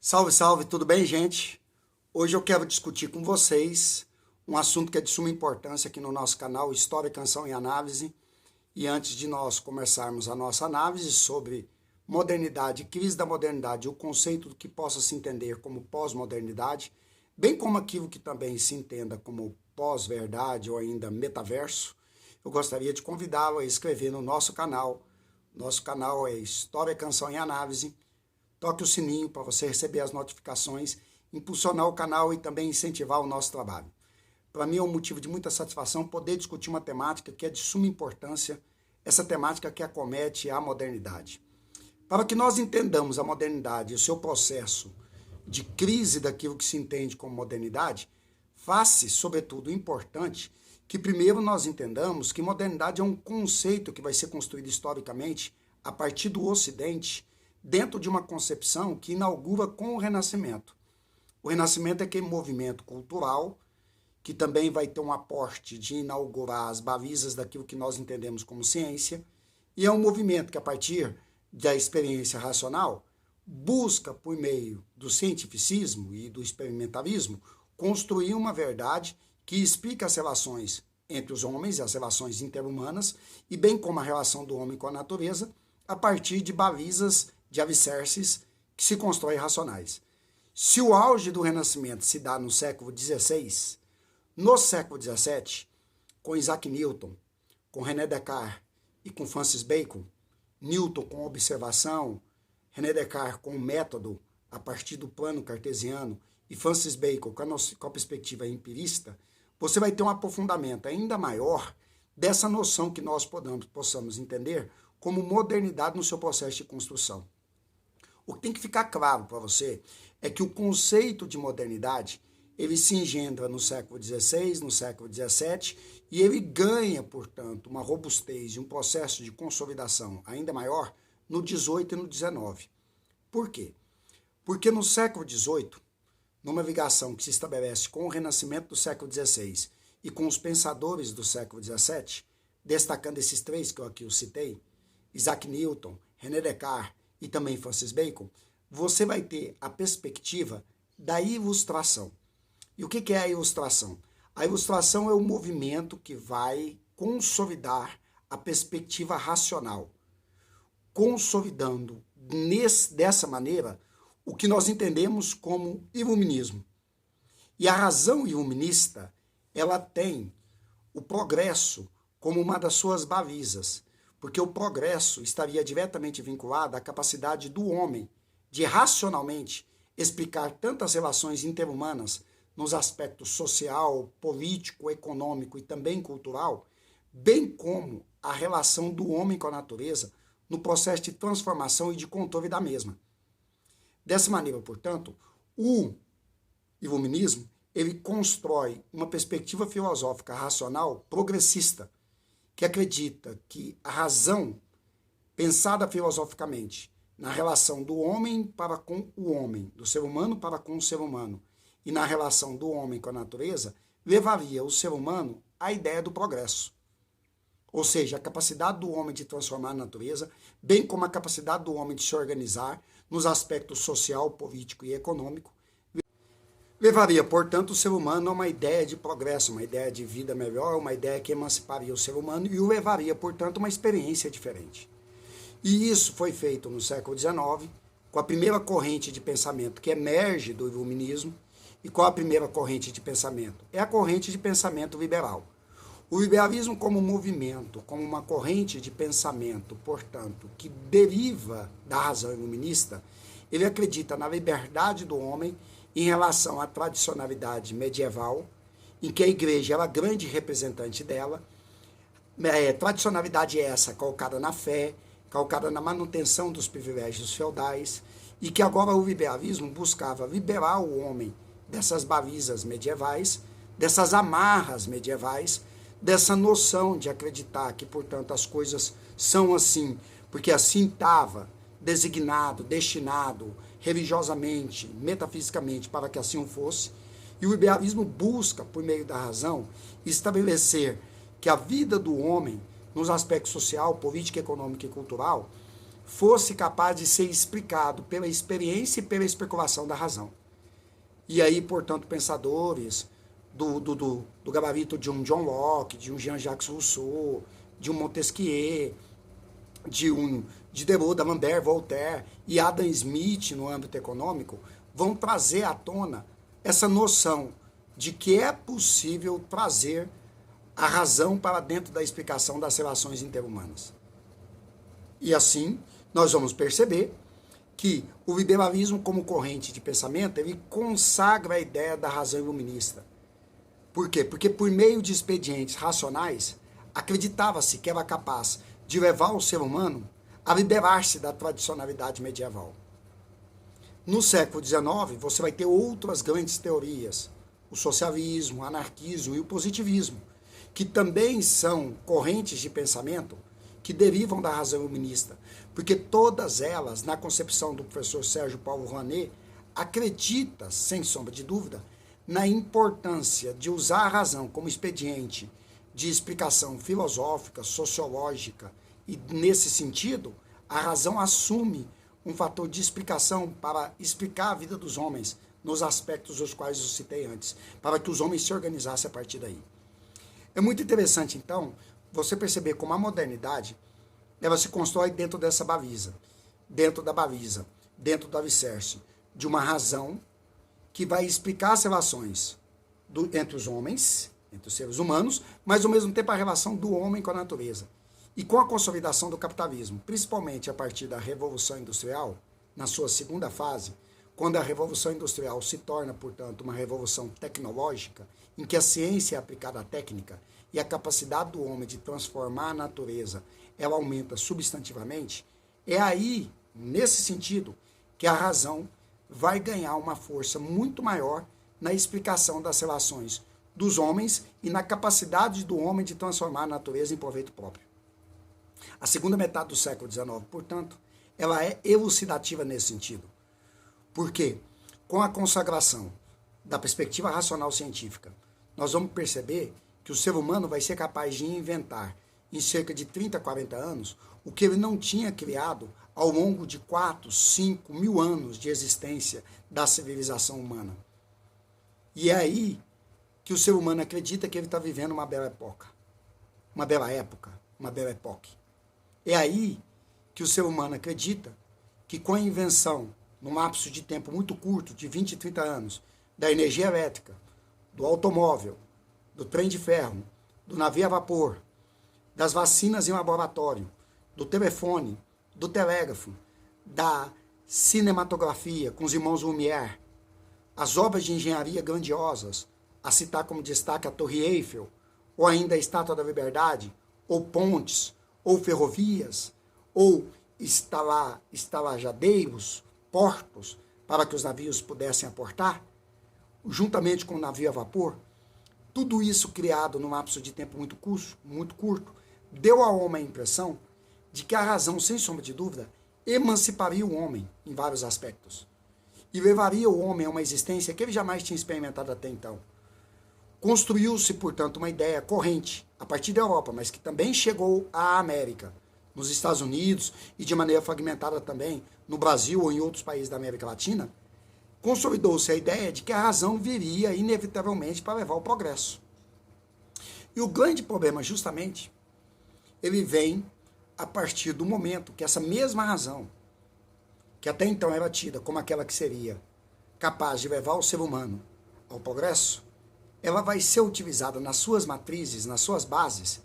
Salve, salve, tudo bem, gente? Hoje eu quero discutir com vocês um assunto que é de suma importância aqui no nosso canal História, Canção e Análise. E antes de nós começarmos a nossa análise sobre modernidade, crise da modernidade, o conceito do que possa se entender como pós-modernidade, bem como aquilo que também se entenda como pós-verdade ou ainda metaverso, eu gostaria de convidá-lo a inscrever no nosso canal. Nosso canal é História, Canção e Análise. Toque o sininho para você receber as notificações, impulsionar o canal e também incentivar o nosso trabalho. Para mim é um motivo de muita satisfação poder discutir uma temática que é de suma importância, essa temática que acomete a modernidade. Para que nós entendamos a modernidade e o seu processo de crise daquilo que se entende como modernidade, faz-se, sobretudo, importante que primeiro nós entendamos que modernidade é um conceito que vai ser construído historicamente a partir do Ocidente, dentro de uma concepção que inaugura com o Renascimento. O Renascimento é aquele movimento cultural que também vai ter um aporte de inaugurar as balizas daquilo que nós entendemos como ciência, e é um movimento que, a partir da experiência racional, busca, por meio do cientificismo e do experimentalismo, construir uma verdade que explica as relações entre os homens, as relações interhumanas, e bem como a relação do homem com a natureza, a partir de balizas de alicerces que se constroem racionais. Se o auge do Renascimento se dá no século XVI, no século XVII, com Isaac Newton, com René Descartes e com Francis Bacon, Newton com observação, René Descartes com o método a partir do plano cartesiano e Francis Bacon com a perspectiva empirista, você vai ter um aprofundamento ainda maior dessa noção que nós possamos entender como modernidade no seu processo de construção. O que tem que ficar claro para você é que o conceito de modernidade, ele se engendra no século XVI, no século XVII, e ele ganha, portanto, uma robustez e um processo de consolidação ainda maior no XVIII e no XIX. Por quê? Porque no século XVIII, numa ligação que se estabelece com o Renascimento do século XVI e com os pensadores do século XVII, destacando esses três que eu aqui citei, Isaac Newton, René Descartes e também Francis Bacon, você vai ter a perspectiva da ilustração. E o que é a ilustração? A ilustração é o movimento que vai consolidar a perspectiva racional, consolidando dessa maneira o que nós entendemos como iluminismo. E a razão iluminista, ela tem o progresso como uma das suas balizas, porque o progresso estaria diretamente vinculado à capacidade do homem de racionalmente explicar tantas relações interhumanas nos aspectos social, político, econômico e também cultural, bem como a relação do homem com a natureza no processo de transformação e de controle da mesma. Dessa maneira, portanto, o iluminismo ele constrói uma perspectiva filosófica racional progressista, que acredita que a razão, pensada filosoficamente, na relação do homem para com o homem, do ser humano para com o ser humano, e na relação do homem com a natureza, levaria o ser humano à ideia do progresso. Ou seja, a capacidade do homem de transformar a natureza, bem como a capacidade do homem de se organizar nos aspectos social, político e econômico, levaria, portanto, o ser humano a uma ideia de progresso, uma ideia de vida melhor, uma ideia que emanciparia o ser humano e o levaria, portanto, a uma experiência diferente. E isso foi feito no século XIX, com a primeira corrente de pensamento que emerge do iluminismo. E qual a primeira corrente de pensamento? É a corrente de pensamento liberal. O liberalismo como movimento, como uma corrente de pensamento, portanto, que deriva da razão iluminista, ele acredita na liberdade do homem em relação à tradicionalidade medieval, em que a igreja era a grande representante dela, tradicionalidade essa calcada na fé, calcada na manutenção dos privilégios feudais, e que agora o liberalismo buscava liberar o homem dessas balizas medievais, dessas amarras medievais, dessa noção de acreditar que, portanto, as coisas são assim, porque assim estava designado, destinado, religiosamente, metafisicamente, para que assim fosse, e o liberalismo busca, por meio da razão, estabelecer que a vida do homem, nos aspectos social, político, econômico e cultural, fosse capaz de ser explicado pela experiência e pela especulação da razão. E aí, portanto, pensadores do gabarito de um John Locke, de um Jean-Jacques Rousseau, de um Montesquieu, de Diderot, d'Alembert, Voltaire e Adam Smith no âmbito econômico, vão trazer à tona essa noção de que é possível trazer a razão para dentro da explicação das relações interhumanas. E assim, nós vamos perceber que o liberalismo como corrente de pensamento, ele consagra a ideia da razão iluminista. Por quê? Porque por meio de expedientes racionais, acreditava-se que era capaz de levar o ser humano a liberar-se da tradicionalidade medieval. No século XIX, você vai ter outras grandes teorias, o socialismo, o anarquismo e o positivismo, que também são correntes de pensamento que derivam da razão iluminista, porque todas elas, na concepção do professor Sérgio Paulo Rouanet, acredita, sem sombra de dúvida, na importância de usar a razão como expediente de explicação filosófica, sociológica, e nesse sentido, a razão assume um fator de explicação para explicar a vida dos homens nos aspectos os quais eu citei antes, para que os homens se organizassem a partir daí. É muito interessante, então, você perceber como a modernidade ela se constrói dentro dessa baliza, dentro do alicerce de uma razão que vai explicar as relações entre os homens, entre os seres humanos, mas ao mesmo tempo a relação do homem com a natureza. E com a consolidação do capitalismo, principalmente a partir da Revolução Industrial, na sua segunda fase, quando a Revolução Industrial se torna, portanto, uma revolução tecnológica, em que a ciência é aplicada à técnica e a capacidade do homem de transformar a natureza, ela aumenta substantivamente, é aí, nesse sentido, que a razão vai ganhar uma força muito maior na explicação das relações dos homens e na capacidade do homem de transformar a natureza em proveito próprio. A segunda metade do século XIX, portanto, ela é elucidativa nesse sentido. Porque, com a consagração da perspectiva racional científica, nós vamos perceber que o ser humano vai ser capaz de inventar, em cerca de 30, 40 anos, o que ele não tinha criado ao longo de 4, 5 mil anos de existência da civilização humana. E é aí que o ser humano acredita que ele está vivendo uma bela época, uma bela época. É aí que o ser humano acredita que com a invenção, num lapso de tempo muito curto, de 20, 30 anos, da energia elétrica, do automóvel, do trem de ferro, do navio a vapor, das vacinas em laboratório, do telefone, do telégrafo, da cinematografia com os irmãos Lumière, as obras de engenharia grandiosas, a citar como destaque a Torre Eiffel, ou ainda a Estátua da Liberdade, ou pontes, ou ferrovias, ou estalajadeiros, portos, para que os navios pudessem aportar, juntamente com o navio a vapor, tudo isso criado num lapso de tempo muito curto, deu ao homem a impressão de que a razão, sem sombra de dúvida, emanciparia o homem em vários aspectos e levaria o homem a uma existência que ele jamais tinha experimentado até então. Construiu-se, portanto, uma ideia corrente a partir da Europa, mas que também chegou à América, nos Estados Unidos e de maneira fragmentada também no Brasil ou em outros países da América Latina. Consolidou-se a ideia de que a razão viria inevitavelmente para levar ao progresso. E o grande problema, justamente, ele vem a partir do momento que essa mesma razão, que até então era tida como aquela que seria capaz de levar o ser humano ao progresso, ela vai ser utilizada nas suas matrizes, nas suas bases,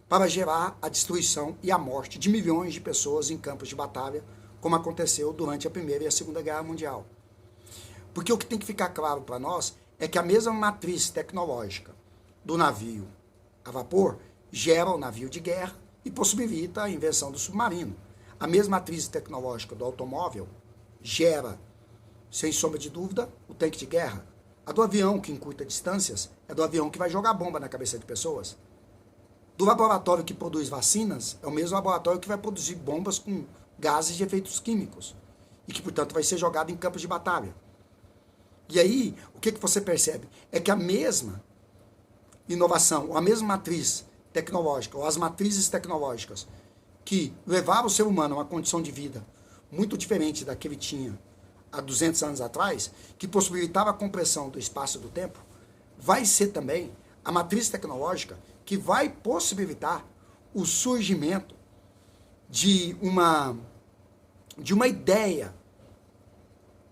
para gerar a destruição e a morte de milhões de pessoas em campos de batalha, como aconteceu durante a Primeira e a Segunda Guerra Mundial. Porque o que tem que ficar claro para nós é que a mesma matriz tecnológica do navio a vapor gera o navio de guerra e possibilita a invenção do submarino. A mesma matriz tecnológica do automóvel gera, sem sombra de dúvida, o tanque de guerra. A do avião, que encurta distâncias, é do avião que vai jogar bomba na cabeça de pessoas. Do laboratório que produz vacinas, é o mesmo laboratório que vai produzir bombas com gases de efeitos químicos e que, portanto, vai ser jogado em campos de batalha. E aí, o que você percebe? É que a mesma inovação, ou a mesma matriz tecnológica, ou as matrizes tecnológicas que levava o ser humano a uma condição de vida muito diferente da que ele tinha há 200 anos atrás, que possibilitava a compressão do espaço e do tempo, vai ser também a matriz tecnológica que vai possibilitar o surgimento de uma ideia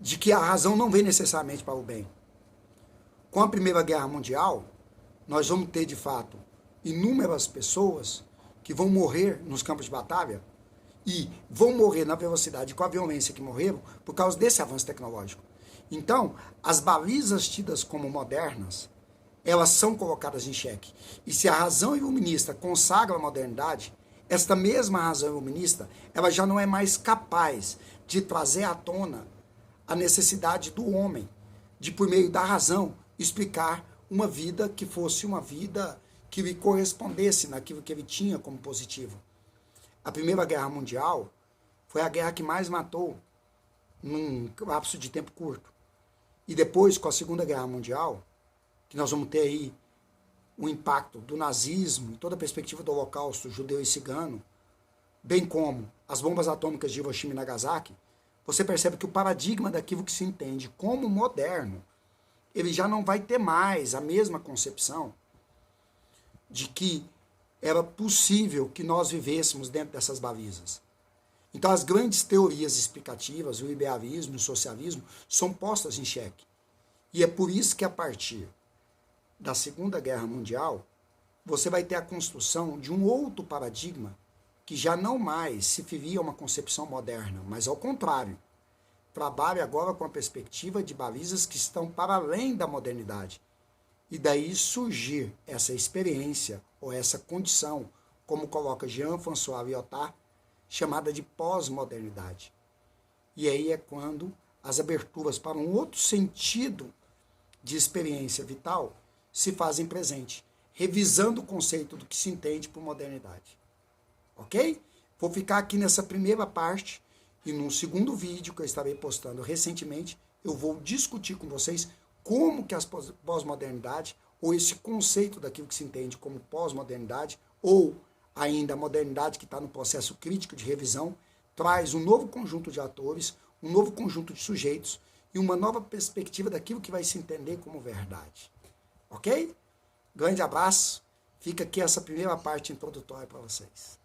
de que a razão não vem necessariamente para o bem. Com a Primeira Guerra Mundial, nós vamos ter, de fato, inúmeras pessoas que vão morrer nos campos de batalha e vão morrer na velocidade com a violência que morreram por causa desse avanço tecnológico. Então, as balizas tidas como modernas, elas são colocadas em xeque. E se a razão iluminista consagra a modernidade, esta mesma razão iluminista, ela já não é mais capaz de trazer à tona a necessidade do homem de, por meio da razão, explicar uma vida que fosse uma vida que lhe correspondesse naquilo que ele tinha como positivo. A Primeira Guerra Mundial foi a guerra que mais matou num lapso de tempo curto. E depois, com a Segunda Guerra Mundial, que nós vamos ter aí o impacto do nazismo, toda a perspectiva do Holocausto judeu e cigano, bem como as bombas atômicas de Hiroshima e Nagasaki, você percebe que o paradigma daquilo que se entende como moderno, ele já não vai ter mais a mesma concepção de que era possível que nós vivêssemos dentro dessas balizas. Então as grandes teorias explicativas, o liberalismo e o socialismo, são postas em xeque. E é por isso que a partir da Segunda Guerra Mundial, você vai ter a construção de um outro paradigma que já não mais se filia uma concepção moderna, mas ao contrário, trabalha agora com a perspectiva de balizas que estão para além da modernidade. E daí surgir essa experiência ou essa condição, como coloca Jean-François Lyotard, chamada de pós-modernidade. E aí é quando as aberturas para um outro sentido de experiência vital se fazem presente, revisando o conceito do que se entende por modernidade. Ok? Vou ficar aqui nessa primeira parte e num segundo vídeo que eu estarei postando recentemente, eu vou discutir com vocês como que a pós-modernidade, ou esse conceito daquilo que se entende como pós-modernidade, ou ainda a modernidade que está no processo crítico de revisão, traz um novo conjunto de atores, um novo conjunto de sujeitos e uma nova perspectiva daquilo que vai se entender como verdade. Ok? Grande abraço. Fica aqui essa primeira parte introdutória para vocês.